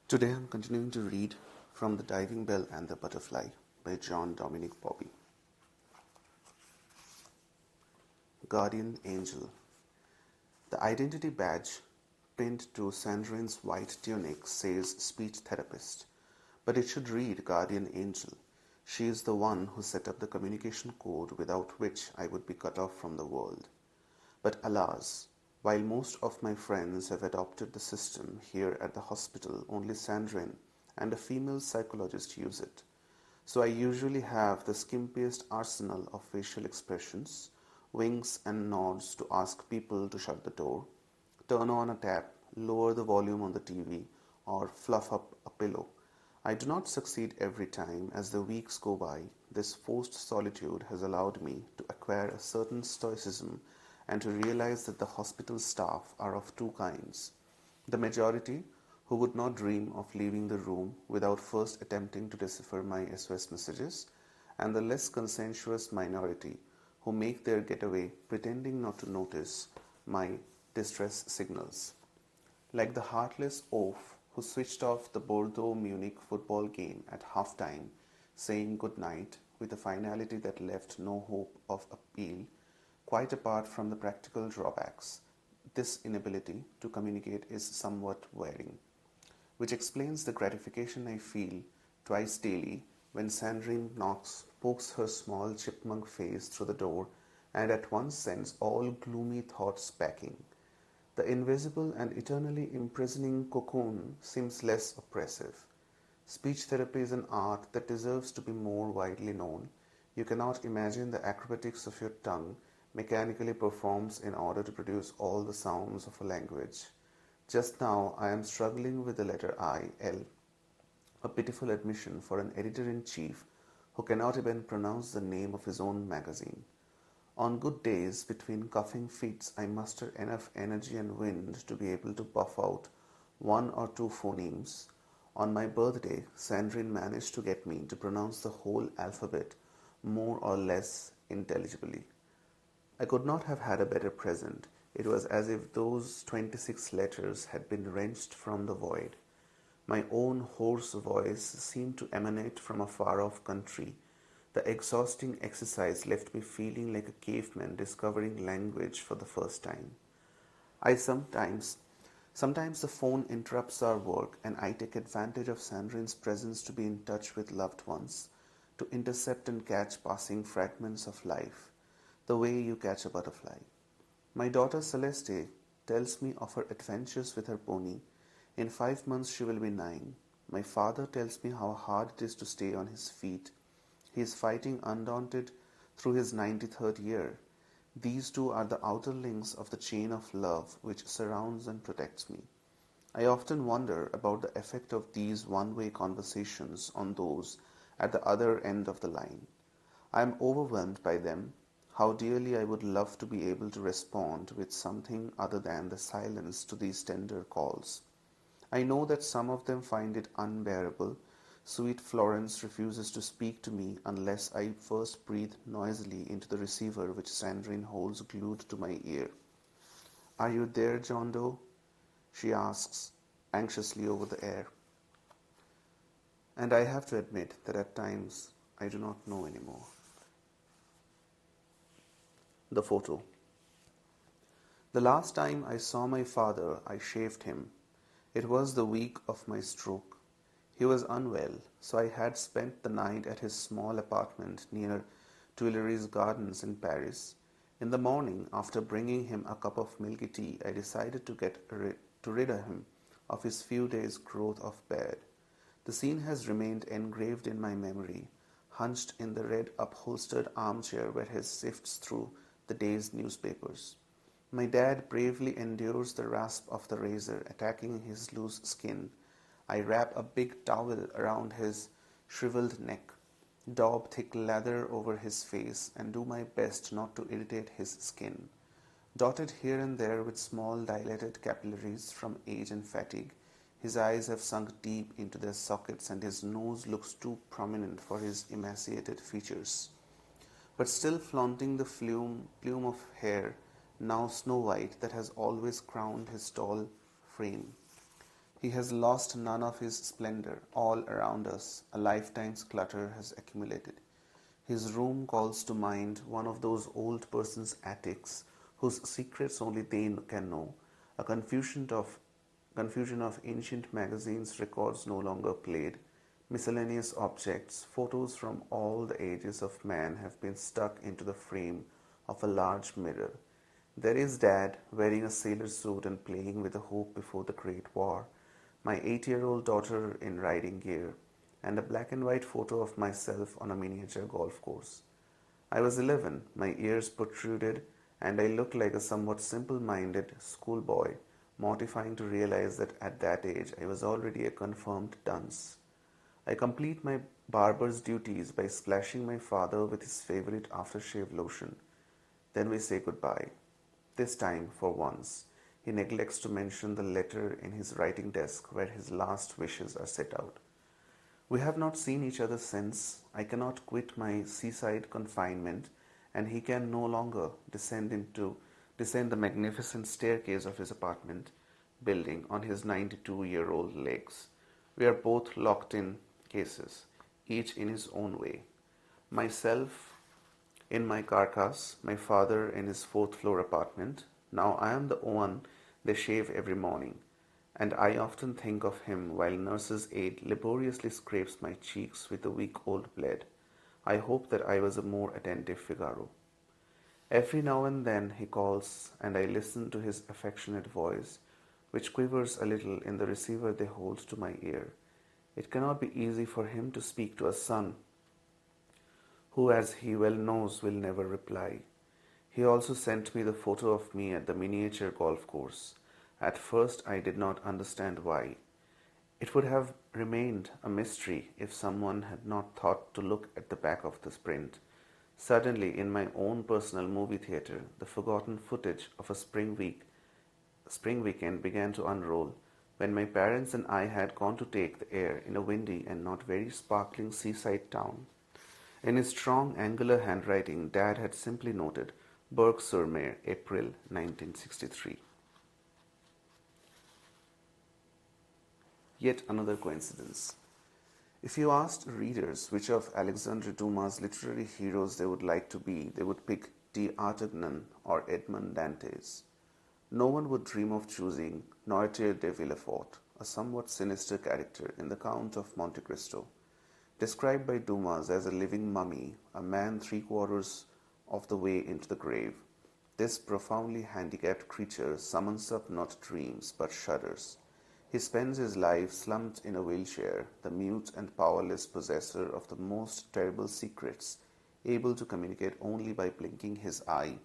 Today I'm continuing to read from The Diving Bell and the Butterfly by John Dominic Bobby. Guardian Angel. The identity badge pinned to Sandrine's white tunic says speech therapist, but it should read Guardian Angel. She is the one who set up the communication code without which I would be cut off from the world. But alas, while most of my friends have adopted the system, here at the hospital only Sandrine and a female psychologist use it. So I usually have the skimpiest arsenal of facial expressions, winks and nods to ask people to shut the door, turn on a tap, lower the volume on the TV, or fluff up a pillow. I do not succeed every time. As the weeks go by, this forced solitude has allowed me to acquire a certain stoicism and to realize that the hospital staff are of two kinds: the majority, who would not dream of leaving the room without first attempting to decipher my SOS messages, and the less conscientious minority, who make their getaway pretending not to notice my distress signals. Like the heartless oaf who switched off the Bordeaux Munich football game at halftime, saying good night with a finality that left no hope of appeal. Quite apart from the practical drawbacks, this inability to communicate is somewhat wearing, which explains the gratification I feel twice daily when Sandrine Knox pokes her small chipmunk face through the door and at once sends all gloomy thoughts packing. The invisible and eternally imprisoning cocoon seems less oppressive. Speech therapy is an art that deserves to be more widely known. You cannot imagine the acrobatics of your tongue mechanically performs in order to produce all the sounds of a language. Just now I am struggling with the letter I, L, a pitiful admission for an editor-in-chief who cannot even pronounce the name of his own magazine. On good days, between coughing fits, I muster enough energy and wind to be able to puff out one or two phonemes. On my birthday, Sandrine managed to get me to pronounce the whole alphabet more or less intelligibly. I could not have had a better present. It was as if those 26 letters had been wrenched from the void. My own hoarse voice seemed to emanate from a far-off country. The exhausting exercise left me feeling like a caveman discovering language for the first time. I sometimes the phone interrupts our work and I take advantage of Sandrine's presence to be in touch with loved ones, to intercept and catch passing fragments of life, the way you catch a butterfly. My daughter Celeste tells me of her adventures with her pony. In 5 months she will be 9. My father tells me how hard it is to stay on his feet. He is fighting undaunted through his 93rd year. These two are the outer links of the chain of love which surrounds and protects me. I often wonder about the effect of these one-way conversations on those at the other end of the line. I am overwhelmed by them. How dearly I would love to be able to respond with something other than the silence to these tender calls. I know that some of them find it unbearable. Sweet Florence refuses to speak to me unless I first breathe noisily into the receiver which Sandrine holds glued to my ear. "Are you there, John Doe?" she asks, anxiously over the air. And I have to admit that at times I do not know anymore. The photo. The last time I saw my father, I shaved him. It was the week of my stroke. He was unwell, so I had spent the night at his small apartment near Tuileries Gardens in Paris. In the morning, after bringing him a cup of milky tea, I decided to rid him of his few days' growth of beard. The scene has remained engraved in my memory, hunched in the red upholstered armchair where he sifts through the day's newspapers. My dad bravely endures the rasp of the razor attacking his loose skin. I wrap a big towel around his shriveled neck, daub thick lather over his face, and do my best not to irritate his skin. Dotted here and there with small dilated capillaries from age and fatigue, his eyes have sunk deep into their sockets and his nose looks too prominent for his emaciated features. But still flaunting the plume of hair, now snow white, that has always crowned his tall frame. He has lost none of his splendor. All around us, a lifetime's clutter has accumulated. His room calls to mind one of those old persons' attics whose secrets only they can know, a confusion of ancient magazines, records no longer played, miscellaneous objects, photos from all the ages of man have been stuck into the frame of a large mirror. There is Dad, wearing a sailor suit and playing with the hope before the Great War, my 8-year-old daughter in riding gear, and a black and white photo of myself on a miniature golf course. I was 11, my ears protruded, and I looked like a somewhat simple-minded schoolboy, mortifying to realize that at that age I was already a confirmed dunce. I complete my barber's duties by splashing my father with his favorite aftershave lotion. Then we say goodbye. This time, for once, he neglects to mention the letter in his writing desk where his last wishes are set out. We have not seen each other since. I cannot quit my seaside confinement, and he can no longer descend the magnificent staircase of his apartment building on his 92-year-old legs. We are both locked in cases, each in his own way. Myself in my carcass, my father in his fourth-floor apartment. Now I am the one they shave every morning, and I often think of him while nurse's aide laboriously scrapes my cheeks with the week-old blade. I hope that I was a more attentive Figaro. Every now and then he calls, and I listen to his affectionate voice, which quivers a little in the receiver they hold to my ear. It cannot be easy for him to speak to a son who, as he well knows, will never reply. He also sent me the photo of me at the miniature golf course. At first I did not understand why. It would have remained a mystery if someone had not thought to look at the back of the print. Suddenly, in my own personal movie theater, the forgotten footage of a spring weekend began to unroll, when my parents and I had gone to take the air in a windy and not very sparkling seaside town. In his strong, angular handwriting, Dad had simply noted, Berg-sur-Mer, April 1963. Yet another coincidence. If you asked readers which of Alexandre Dumas' literary heroes they would like to be, they would pick D'Artagnan or Edmond Dantes. No one would dream of choosing Noirtier de Villefort, a somewhat sinister character in The Count of Monte Cristo. Described by Dumas as a living mummy, a man 3/4 of the way into the grave, this profoundly handicapped creature summons up not dreams but shudders. He spends his life slumped in a wheelchair, the mute and powerless possessor of the most terrible secrets, able to communicate only by blinking his eye.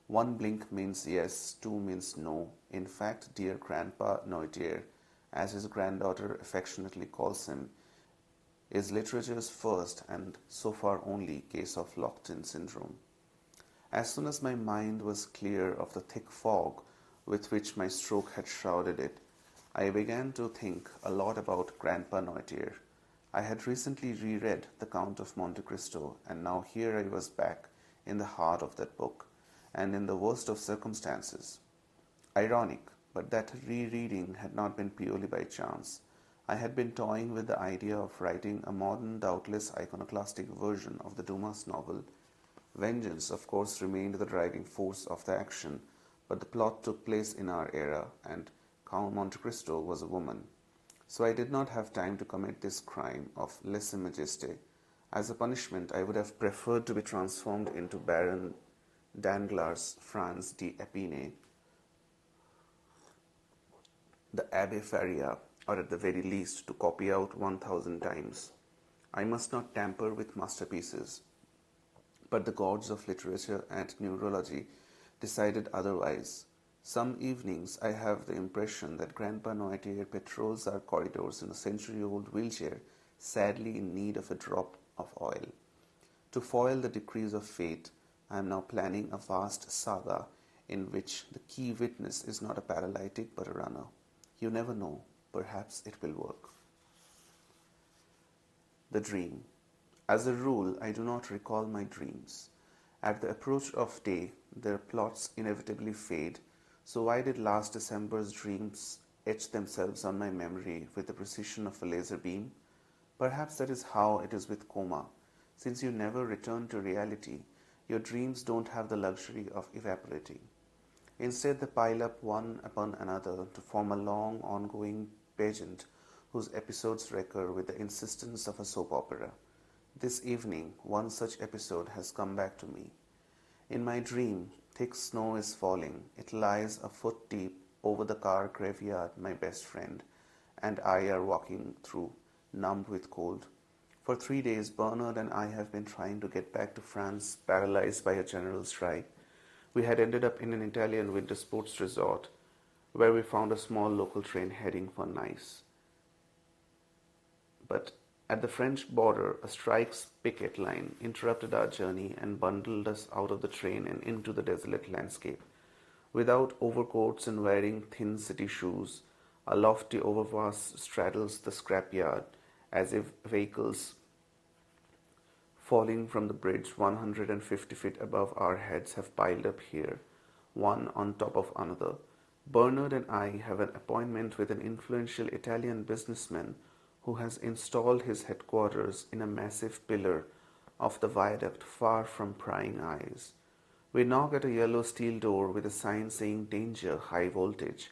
One blink means yes, two means no. In fact, dear Grandpa Noirtier, as his granddaughter affectionately calls him, is literature's first and so far only case of locked-in syndrome. As soon as my mind was clear of the thick fog with which my stroke had shrouded it, I began to think a lot about Grandpa Noirtier. I had recently reread The Count of Monte Cristo, and now here I was back in the heart of that book, and in the worst of circumstances. Ironic, but that rereading had not been purely by chance. I had been toying with the idea of writing a modern, doubtless iconoclastic version of the Dumas novel. Vengeance, of course, remained the driving force of the action, but the plot took place in our era, and Count Monte Cristo was a woman. So I did not have time to commit this crime of lèse-majesté. As a punishment, I would have preferred to be transformed into Baron Danglars Franz d'Épinay, the Abbé Faria, or at the very least to copy out 1,000 times. I must not tamper with masterpieces. But the gods of literature and neurology decided otherwise. Some evenings I have the impression that Grandpa Noirtier patrols our corridors in a century-old wheelchair, sadly in need of a drop of oil. To foil the decrees of fate, I am now planning a vast saga in which the key witness is not a paralytic but a runner. You never know. Perhaps it will work. The dream. As a rule, I do not recall my dreams. At the approach of day, their plots inevitably fade, so why did last December's dreams etch themselves on my memory with the precision of a laser beam. Perhaps that is how it is with coma. Since you never return to reality, your dreams don't have the luxury of evaporating. Instead, they pile up one upon another to form a long, ongoing pageant whose episodes recur with the insistence of a soap opera. This evening, one such episode has come back to me. In my dream, thick snow is falling. It lies a foot deep over the car graveyard my best friend and I are walking through, numbed with cold. For 3 days, Bernard and I have been trying to get back to France, paralyzed by a general strike. We had ended up in an Italian winter sports resort where we found a small local train heading for Nice. But at the French border, a strike's picket line interrupted our journey and bundled us out of the train and into the desolate landscape. Without overcoats and wearing thin city shoes, a lofty overpass straddles the scrapyard as if vehicles falling from the bridge 150 feet above our heads have piled up here, one on top of another. Bernard and I have an appointment with an influential Italian businessman who has installed his headquarters in a massive pillar of the viaduct far from prying eyes. We knock at a yellow steel door with a sign saying danger, high voltage,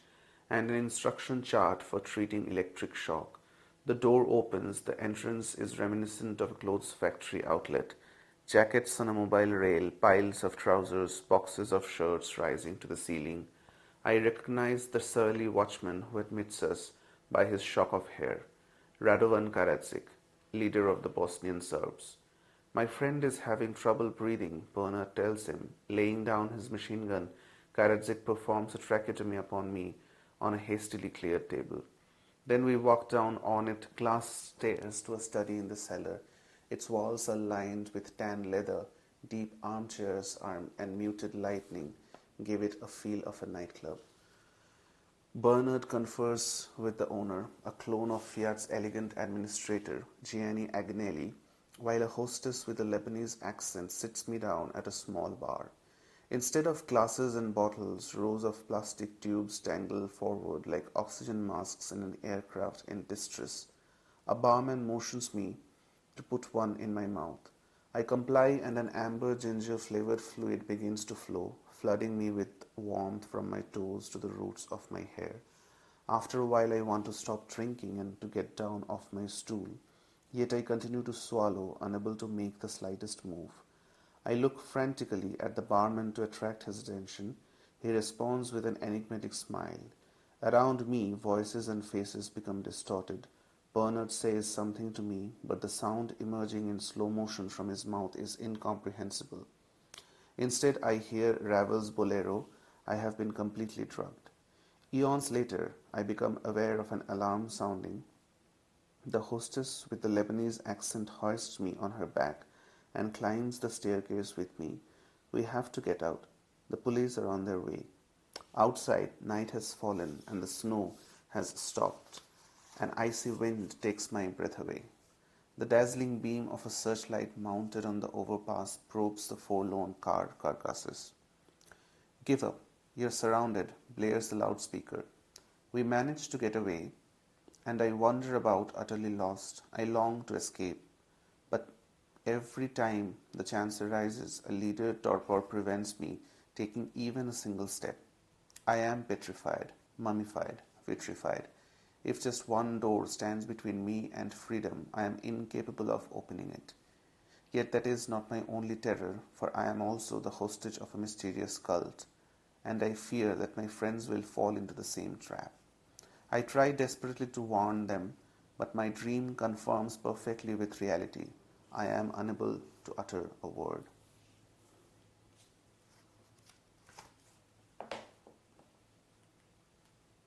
and an instruction chart for treating electric shock. The door opens, the entrance is reminiscent of a clothes factory outlet. Jackets on a mobile rail, piles of trousers, boxes of shirts rising to the ceiling. I recognize the surly watchman who admits us by his shock of hair. Radovan Karadzic, leader of the Bosnian Serbs. My friend is having trouble breathing, Bernard tells him. Laying down his machine gun, Karadzic performs a tracheotomy upon me on a hastily cleared table. Then we walk down ornate glass stairs to a study in the cellar. Its walls are lined with tan leather. Deep armchairs and muted lighting give it a feel of a nightclub. Bernard confers with the owner, a clone of Fiat's elegant administrator, Gianni Agnelli, while a hostess with a Lebanese accent sits me down at a small bar. Instead of glasses and bottles, rows of plastic tubes dangle forward like oxygen masks in an aircraft in distress. A barman motions me to put one in my mouth. I comply and an amber ginger flavored fluid begins to flow, flooding me with warmth from my toes to the roots of my hair. After a while I want to stop drinking and to get down off my stool. Yet I continue to swallow, unable to make the slightest move. I look frantically at the barman to attract his attention. He responds with an enigmatic smile. Around me, voices and faces become distorted. Bernard says something to me, but the sound emerging in slow motion from his mouth is incomprehensible. Instead, I hear Ravel's Bolero. I have been completely drugged. Eons later, I become aware of an alarm sounding. The hostess with the Lebanese accent hoists me on her back and climbs the staircase with me. We have to get out. The police are on their way. Outside, night has fallen and the snow has stopped. An icy wind takes my breath away. The dazzling beam of a searchlight mounted on the overpass probes the forlorn car carcasses. Give up. You're surrounded, blares the loudspeaker. We manage to get away, and I wander about utterly lost. I long to escape, but every time the chance arises, a leader torpor prevents me taking even a single step. I am petrified, mummified, vitrified. If just one door stands between me and freedom, I am incapable of opening it. Yet that is not my only terror, for I am also the hostage of a mysterious cult, and I fear that my friends will fall into the same trap. I try desperately to warn them, but my dream conforms perfectly with reality. I am unable to utter a word.